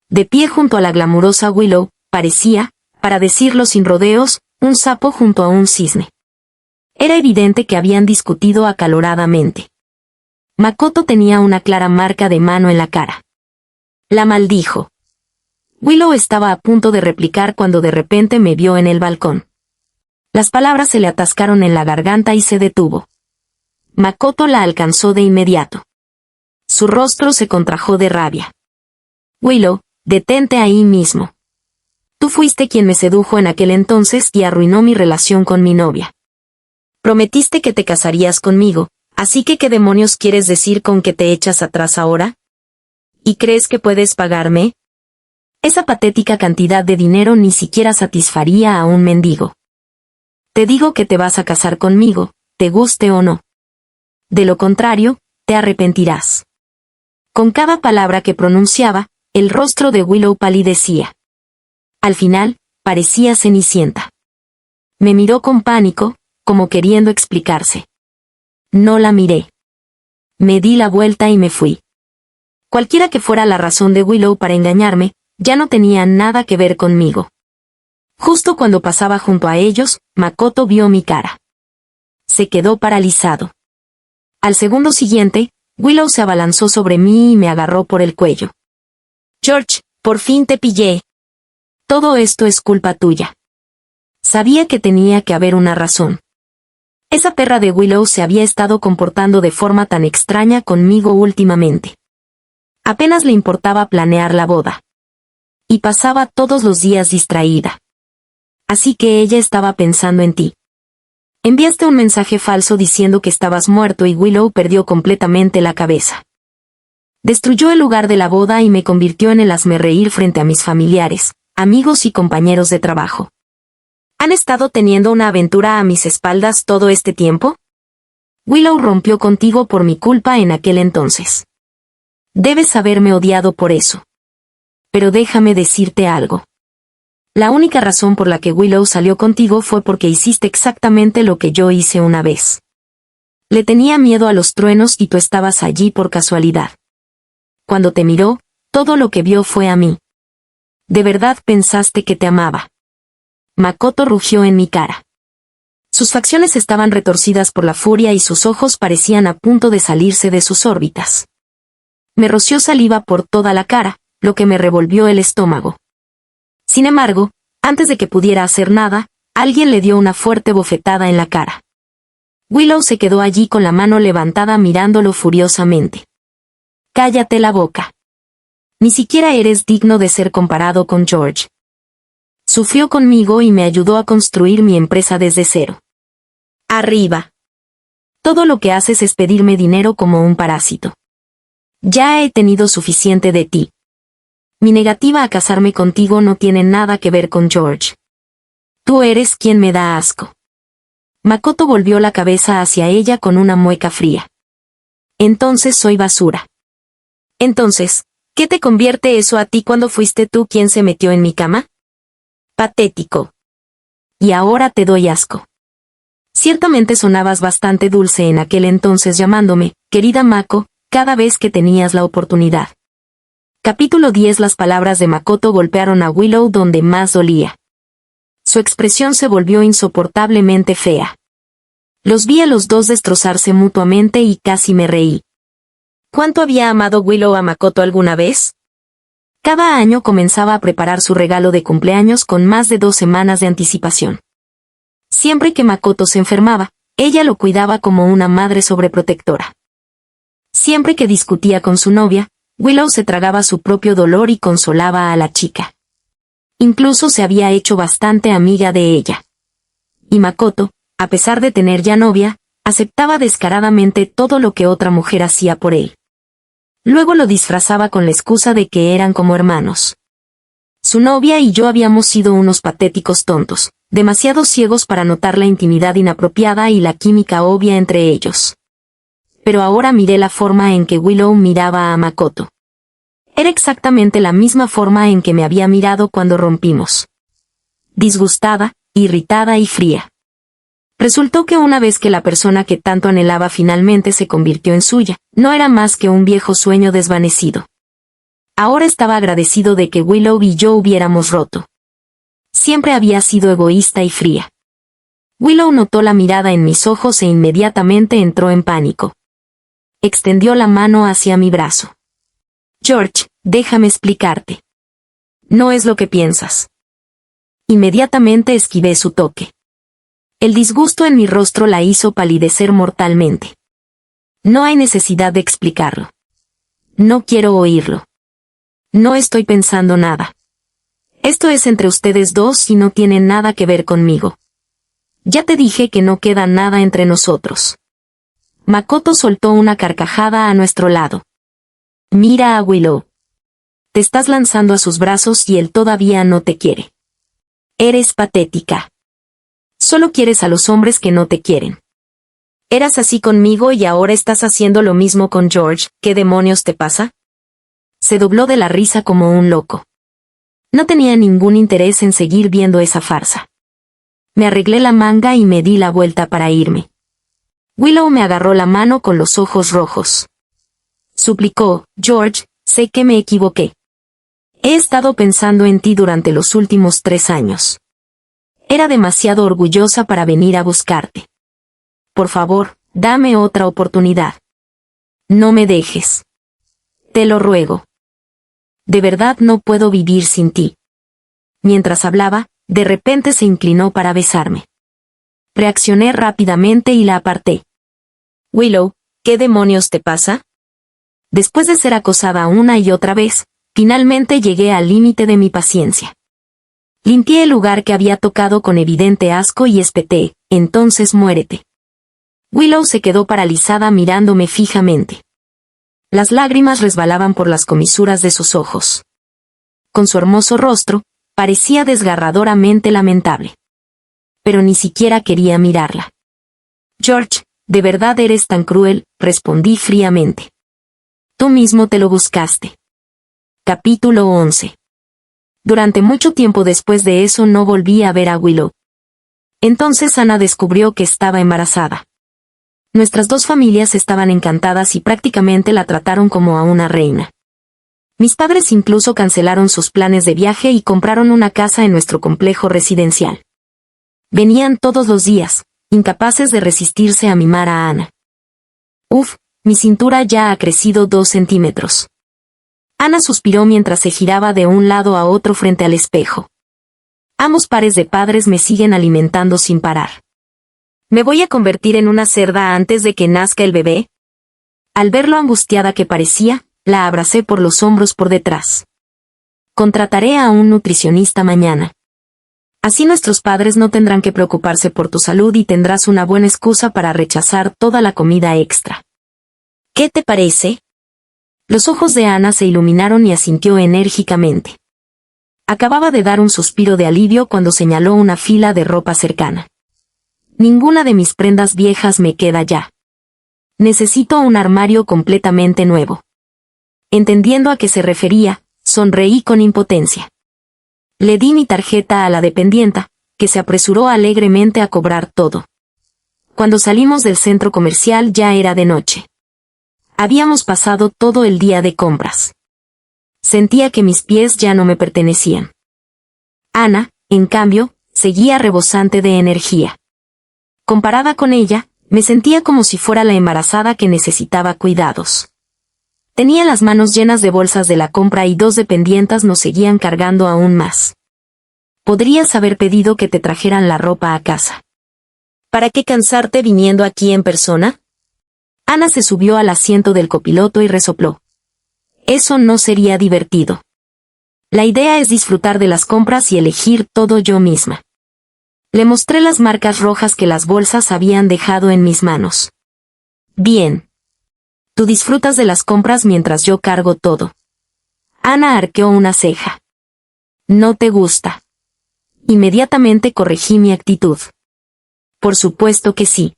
De pie junto a la glamurosa Willow, parecía, para decirlo sin rodeos, un sapo junto a un cisne. Era evidente que habían discutido acaloradamente. Makoto tenía una clara marca de mano en la cara. La maldijo. Willow estaba a punto de replicar cuando de repente me vio en el balcón. Las palabras se le atascaron en la garganta y se detuvo. Makoto la alcanzó de inmediato. Su rostro se contrajo de rabia. Willow, detente ahí mismo. Tú fuiste quien me sedujo en aquel entonces y arruinó mi relación con mi novia. Prometiste que te casarías conmigo, así que ¿qué demonios quieres decir con que te echas atrás ahora? ¿Y crees que puedes pagarme? Esa patética cantidad de dinero ni siquiera satisfaría a un mendigo. Te digo que te vas a casar conmigo, te guste o no. De lo contrario, te arrepentirás. Con cada palabra que pronunciaba, el rostro de Willow palidecía. Al final, parecía Cenicienta. Me miró con pánico, como queriendo explicarse. No la miré. Me di la vuelta y me fui. Cualquiera que fuera la razón de Willow para engañarme, ya no tenía nada que ver conmigo. Justo cuando pasaba junto a ellos, Makoto vio mi cara. Se quedó paralizado. Al segundo siguiente, Willow se abalanzó sobre mí y me agarró por el cuello. George, por fin te pillé. Todo esto es culpa tuya. Sabía que tenía que haber una razón. Esa perra de Willow se había estado comportando de forma tan extraña conmigo últimamente. Apenas le importaba planear la boda. Y pasaba todos los días distraída. Así que ella estaba pensando en ti. Enviaste un mensaje falso diciendo que estabas muerto y Willow perdió completamente la cabeza. Destruyó el lugar de la boda y me convirtió en el hazmerreír frente a mis familiares, amigos y compañeros de trabajo. ¿Han estado teniendo una aventura a mis espaldas todo este tiempo? Willow rompió contigo por mi culpa en aquel entonces. Debes haberme odiado por eso. Pero déjame decirte algo. La única razón por la que Willow salió contigo fue porque hiciste exactamente lo que yo hice una vez. Le tenía miedo a los truenos y tú estabas allí por casualidad. Cuando te miró, todo lo que vio fue a mí. ¿De verdad pensaste que te amaba? Makoto rugió en mi cara. Sus facciones estaban retorcidas por la furia y sus ojos parecían a punto de salirse de sus órbitas. Me roció saliva por toda la cara, lo que me revolvió el estómago. Sin embargo, antes de que pudiera hacer nada, alguien le dio una fuerte bofetada en la cara. Willow se quedó allí con la mano levantada mirándolo furiosamente. Cállate la boca. Ni siquiera eres digno de ser comparado con George. Sufrió conmigo y me ayudó a construir mi empresa desde cero. Arriba. Todo lo que haces es pedirme dinero como un parásito. Ya he tenido suficiente de ti. Mi negativa a casarme contigo no tiene nada que ver con George. Tú eres quien me da asco. Makoto volvió la cabeza hacia ella con una mueca fría. Entonces soy basura. Entonces, ¿qué te convierte eso a ti cuando fuiste tú quien se metió en mi cama? Patético. Y ahora te doy asco. Ciertamente sonabas bastante dulce en aquel entonces llamándome, querida Mako, cada vez que tenías la oportunidad. Capítulo 10. Las palabras de Makoto golpearon a Willow donde más dolía. Su expresión se volvió insoportablemente fea. Los vi a los dos destrozarse mutuamente y casi me reí. ¿Cuánto había amado Willow a Makoto alguna vez? Cada año comenzaba a preparar su regalo de cumpleaños con más de 2 semanas de anticipación. Siempre que Makoto se enfermaba, ella lo cuidaba como una madre sobreprotectora. Siempre que discutía con su novia, Willow se tragaba su propio dolor y consolaba a la chica. Incluso se había hecho bastante amiga de ella. Y Makoto, a pesar de tener ya novia, aceptaba descaradamente todo lo que otra mujer hacía por él. Luego lo disfrazaba con la excusa de que eran como hermanos. Su novia y yo habíamos sido unos patéticos tontos, demasiado ciegos para notar la intimidad inapropiada y la química obvia entre ellos. Pero ahora miré la forma en que Willow miraba a Makoto. Era exactamente la misma forma en que me había mirado cuando rompimos. Disgustada, irritada y fría. Resultó que una vez que la persona que tanto anhelaba finalmente se convirtió en suya, no era más que un viejo sueño desvanecido. Ahora estaba agradecido de que Willow y yo hubiéramos roto. Siempre había sido egoísta y fría. Willow notó la mirada en mis ojos e inmediatamente entró en pánico. Extendió la mano hacia mi brazo. George, déjame explicarte. No es lo que piensas. Inmediatamente esquivé su toque. El disgusto en mi rostro la hizo palidecer mortalmente. No hay necesidad de explicarlo. No quiero oírlo. No estoy pensando nada. Esto es entre ustedes dos y no tiene nada que ver conmigo. Ya te dije que no queda nada entre nosotros. Makoto soltó una carcajada a nuestro lado. Mira a Willow. Te estás lanzando a sus brazos y él todavía no te quiere. Eres patética. Solo quieres a los hombres que no te quieren. Eras así conmigo y ahora estás haciendo lo mismo con George. ¿Qué demonios te pasa? Se dobló de la risa como un loco. No tenía ningún interés en seguir viendo esa farsa. Me arreglé la manga y me di la vuelta para irme. Willow me agarró la mano con los ojos rojos. Suplicó, George, sé que me equivoqué. He estado pensando en ti durante los últimos 3 años. Era demasiado orgullosa para venir a buscarte. Por favor, dame otra oportunidad. No me dejes. Te lo ruego. De verdad no puedo vivir sin ti. Mientras hablaba, de repente se inclinó para besarme. Reaccioné rápidamente y la aparté. Willow, ¿qué demonios te pasa? Después de ser acosada una y otra vez, finalmente llegué al límite de mi paciencia. Limpié el lugar que había tocado con evidente asco y espeté, entonces muérete. Willow se quedó paralizada mirándome fijamente. Las lágrimas resbalaban por las comisuras de sus ojos. Con su hermoso rostro, parecía desgarradoramente lamentable. pero ni siquiera quería mirarla. George, de verdad eres tan cruel, respondí fríamente. Tú mismo te lo buscaste. Capítulo 11. Durante mucho tiempo después de eso no volví a ver a Willow. Entonces Ana descubrió que estaba embarazada. Nuestras dos familias estaban encantadas y prácticamente la trataron como a una reina. Mis padres incluso cancelaron sus planes de viaje y compraron una casa en nuestro complejo residencial. Venían todos los días, incapaces de resistirse a mimar a Ana. Uf, mi cintura ya ha crecido 2 centímetros. Ana suspiró mientras se giraba de un lado a otro frente al espejo. Ambos pares de padres me siguen alimentando sin parar. ¿Me voy a convertir en una cerda antes de que nazca el bebé? Al ver lo angustiada que parecía, la abracé por los hombros por detrás. Contrataré a un nutricionista mañana. Así nuestros padres no tendrán que preocuparse por tu salud y tendrás una buena excusa para rechazar toda la comida extra. ¿Qué te parece? Los ojos de Ana se iluminaron y asintió enérgicamente. Acababa de dar un suspiro de alivio cuando señaló una fila de ropa cercana. Ninguna de mis prendas viejas me queda ya. Necesito un armario completamente nuevo. Entendiendo a qué se refería, sonreí con impotencia. Le di mi tarjeta a la dependienta, que se apresuró alegremente a cobrar todo. Cuando salimos del centro comercial ya era de noche. Habíamos pasado todo el día de compras. Sentía que mis pies ya no me pertenecían. Ana, en cambio, seguía rebosante de energía. Comparada con ella, me sentía como si fuera la embarazada que necesitaba cuidados. Tenía las manos llenas de bolsas de la compra y 2 dependientas nos seguían cargando aún más. Podrías haber pedido que te trajeran la ropa a casa. ¿Para qué cansarte viniendo aquí en persona? Ana se subió al asiento del copiloto y resopló. Eso no sería divertido. La idea es disfrutar de las compras y elegir todo yo misma. Le mostré las marcas rojas que las bolsas habían dejado en mis manos. Bien. Tú disfrutas de las compras mientras yo cargo todo. Ana arqueó una ceja. ¿No te gusta? Inmediatamente corregí mi actitud. Por supuesto que sí.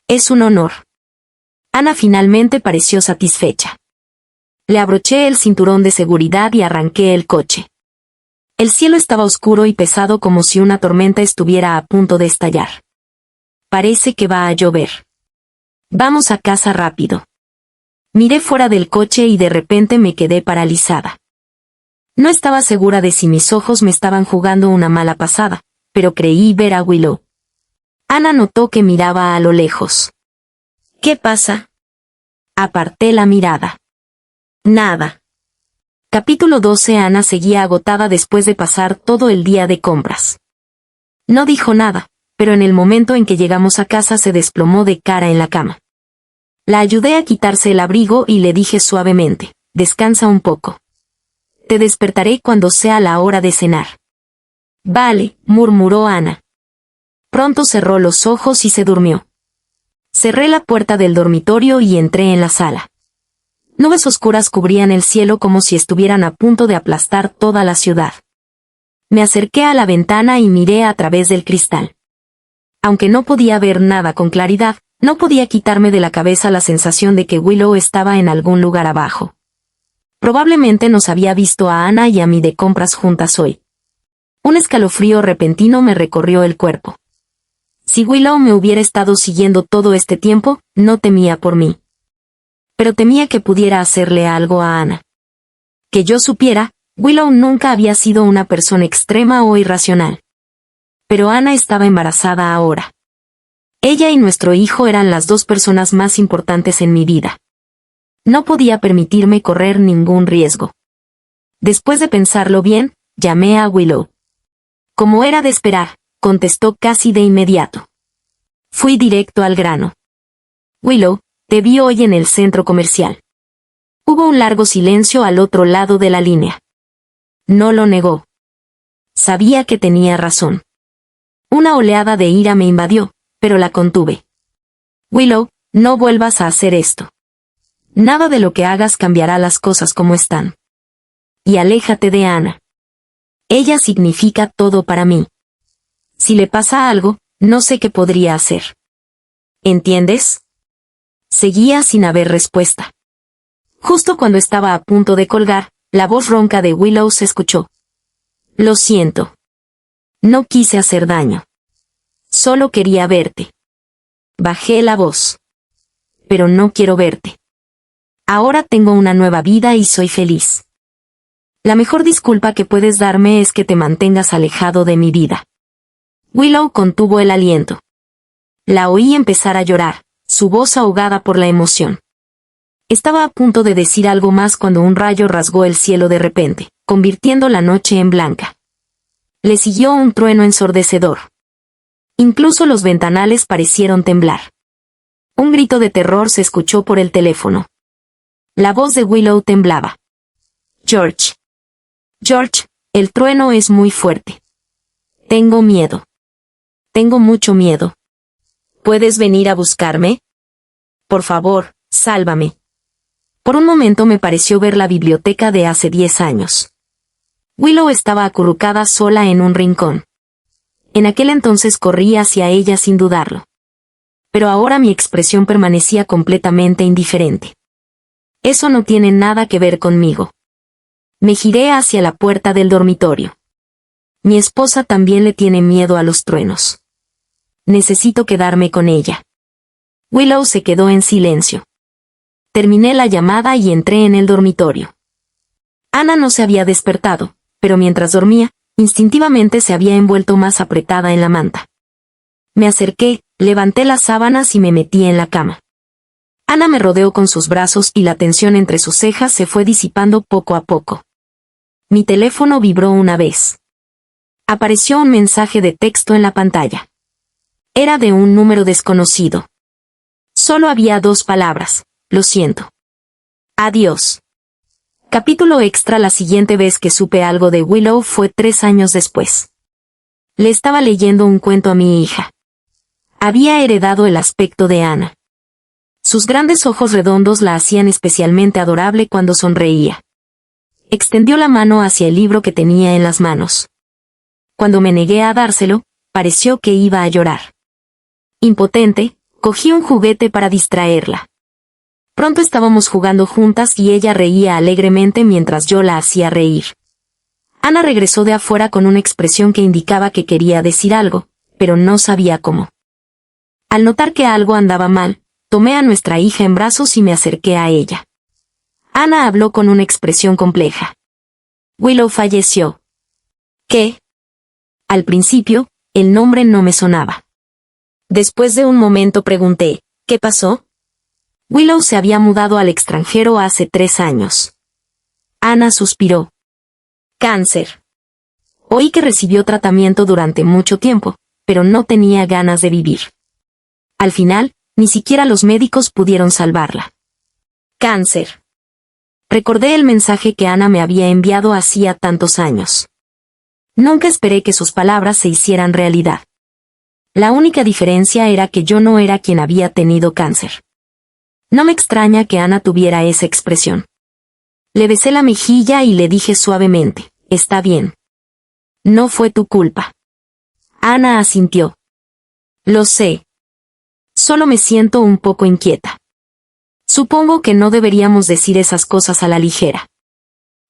Es un honor. Ana finalmente pareció satisfecha. Le abroché el cinturón de seguridad y arranqué el coche. El cielo estaba oscuro y pesado como si una tormenta estuviera a punto de estallar. Parece que va a llover. Vamos a casa rápido. Miré fuera del coche y de repente me quedé paralizada. No estaba segura de si mis ojos me estaban jugando una mala pasada, pero creí ver a Willow. Ana notó que miraba a lo lejos. ¿Qué pasa? Aparté la mirada. Nada. Capítulo 12. Ana seguía agotada después de pasar todo el día de compras. No dijo nada, pero en el momento en que llegamos a casa se desplomó de cara en la cama. La ayudé a quitarse el abrigo y le dije suavemente, descansa un poco. Te despertaré cuando sea la hora de cenar. Vale, murmuró Ana. Pronto cerró los ojos y se durmió. Cerré la puerta del dormitorio y entré en la sala. Nubes oscuras cubrían el cielo como si estuvieran a punto de aplastar toda la ciudad. Me acerqué a la ventana y miré a través del cristal. Aunque no podía ver nada con claridad, no podía quitarme de la cabeza la sensación de que Willow estaba en algún lugar abajo. Probablemente nos había visto a Ana y a mí de compras juntas hoy. Un escalofrío repentino me recorrió el cuerpo. Si Willow me hubiera estado siguiendo todo este tiempo, no temía por mí. Pero temía que pudiera hacerle algo a Ana. Que yo supiera, Willow nunca había sido una persona extrema o irracional. Pero Ana estaba embarazada ahora. Ella y nuestro hijo eran las 2 personas más importantes en mi vida. No podía permitirme correr ningún riesgo. Después de pensarlo bien, llamé a Willow. Como era de esperar, contestó casi de inmediato. Fui directo al grano. Willow, te vi hoy en el centro comercial. Hubo un largo silencio al otro lado de la línea. No lo negó. Sabía que tenía razón. Una oleada de ira me invadió, pero la contuve. Willow, no vuelvas a hacer esto. Nada de lo que hagas cambiará las cosas como están. Y aléjate de Ana. Ella significa todo para mí. Si le pasa algo, no sé qué podría hacer. ¿Entiendes? Seguía sin haber respuesta. Justo cuando estaba a punto de colgar, la voz ronca de Willow se escuchó. Lo siento. No quise hacer daño. Solo quería verte. Bajé la voz. Pero no quiero verte. Ahora tengo una nueva vida y soy feliz. La mejor disculpa que puedes darme es que te mantengas alejado de mi vida. Willow contuvo el aliento. La oí empezar a llorar, su voz ahogada por la emoción. Estaba a punto de decir algo más cuando un rayo rasgó el cielo de repente, convirtiendo la noche en blanca. Le siguió un trueno ensordecedor. Incluso los ventanales parecieron temblar. Un grito de terror se escuchó por el teléfono. La voz de Willow temblaba. George. George, el trueno es muy fuerte. Tengo miedo. Tengo mucho miedo. ¿Puedes venir a buscarme? Por favor, sálvame. Por un momento me pareció ver la biblioteca de hace 10 años. Willow estaba acurrucada sola en un rincón. En aquel entonces corrí hacia ella sin dudarlo. Pero ahora mi expresión permanecía completamente indiferente. Eso no tiene nada que ver conmigo. Me giré hacia la puerta del dormitorio. Mi esposa también le tiene miedo a los truenos. Necesito quedarme con ella. Willow se quedó en silencio. Terminé la llamada y entré en el dormitorio. Ana no se había despertado, pero mientras dormía, instintivamente se había envuelto más apretada en la manta. Me acerqué, levanté las sábanas y me metí en la cama. Ana me rodeó con sus brazos y la tensión entre sus cejas se fue disipando poco a poco. Mi teléfono vibró una vez. Apareció un mensaje de texto en la pantalla. Era de un número desconocido. Solo había 2 palabras: lo siento. Adiós. Capítulo extra. La siguiente vez que supe algo de Willow fue 3 años después. Le estaba leyendo un cuento a mi hija. Había heredado el aspecto de Ana. Sus grandes ojos redondos la hacían especialmente adorable cuando sonreía. Extendió la mano hacia el libro que tenía en las manos. Cuando me negué a dárselo, pareció que iba a llorar. Impotente, cogí un juguete para distraerla. Pronto estábamos jugando juntas y ella reía alegremente mientras yo la hacía reír. Ana regresó de afuera con una expresión que indicaba que quería decir algo, pero no sabía cómo. Al notar que algo andaba mal, tomé a nuestra hija en brazos y me acerqué a ella. Ana habló con una expresión compleja. Willow falleció. ¿Qué? Al principio, el nombre no me sonaba. Después de un momento pregunté, ¿qué pasó? Willow se había mudado al extranjero hace 3 años. Ana suspiró. Cáncer. Oí que recibió tratamiento durante mucho tiempo, pero no tenía ganas de vivir. Al final, ni siquiera los médicos pudieron salvarla. Cáncer. Recordé el mensaje que Ana me había enviado hacía tantos años. Nunca esperé que sus palabras se hicieran realidad. La única diferencia era que yo no era quien había tenido cáncer. No me extraña que Ana tuviera esa expresión. Le besé la mejilla y le dije suavemente, está bien. No fue tu culpa. Ana asintió. Lo sé. Solo me siento un poco inquieta. Supongo que no deberíamos decir esas cosas a la ligera.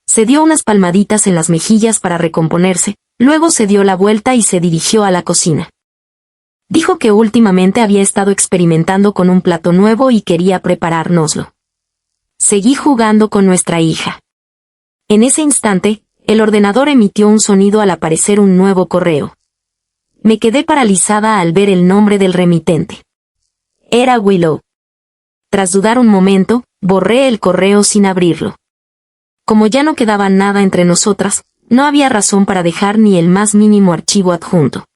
Se dio unas palmaditas en las mejillas para recomponerse, luego se dio la vuelta y se dirigió a la cocina. Dijo que últimamente había estado experimentando con un plato nuevo y quería preparárnoslo. Seguí jugando con nuestra hija. En ese instante, el ordenador emitió un sonido al aparecer un nuevo correo. Me quedé paralizada al ver el nombre del remitente. Era Willow. Tras dudar un momento, borré el correo sin abrirlo. Como ya no quedaba nada entre nosotras, no había razón para dejar ni el más mínimo archivo adjunto.